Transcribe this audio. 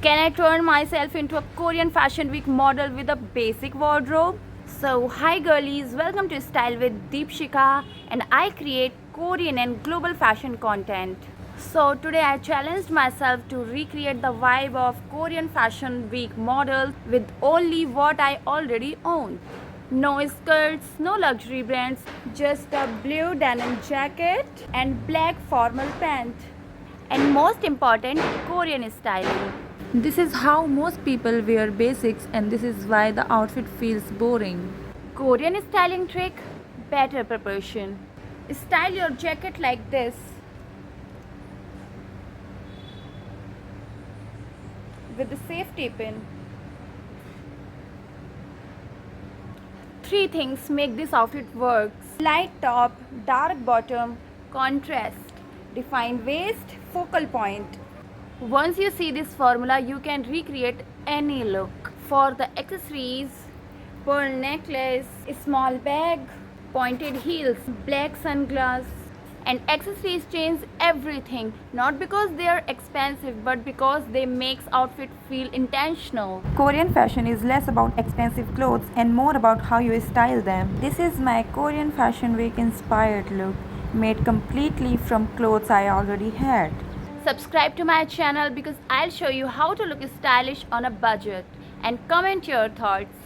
Can I turn myself into a Korean Fashion Week model with a basic wardrobe? So, hi girlies, welcome to Style with Deepshikha, and I create Korean and global fashion content. So, today I challenged myself to recreate the vibe of Korean Fashion Week models with only what I already own. No skirts, no luxury brands, just a blue denim jacket and black formal pant. And most important, Korean styling. This is how most people wear basics, and this is why the outfit feels boring. Korean styling trick, better proportion. Style your jacket like this with the safety pin. Three things make this outfit work: light top, dark bottom, contrast, defined waist, focal point. Once you see this formula, you can recreate any look. For the accessories, pearl necklace, small bag, pointed heels, black sunglasses, and accessories change everything, not because they are expensive but because they makes outfit feel intentional. Korean fashion is less about expensive clothes and more about how you style them. This is my Korean Fashion Week inspired look, made completely from clothes I already had. Subscribe to my channel because I'll show you how to look stylish on a budget, and comment your thoughts.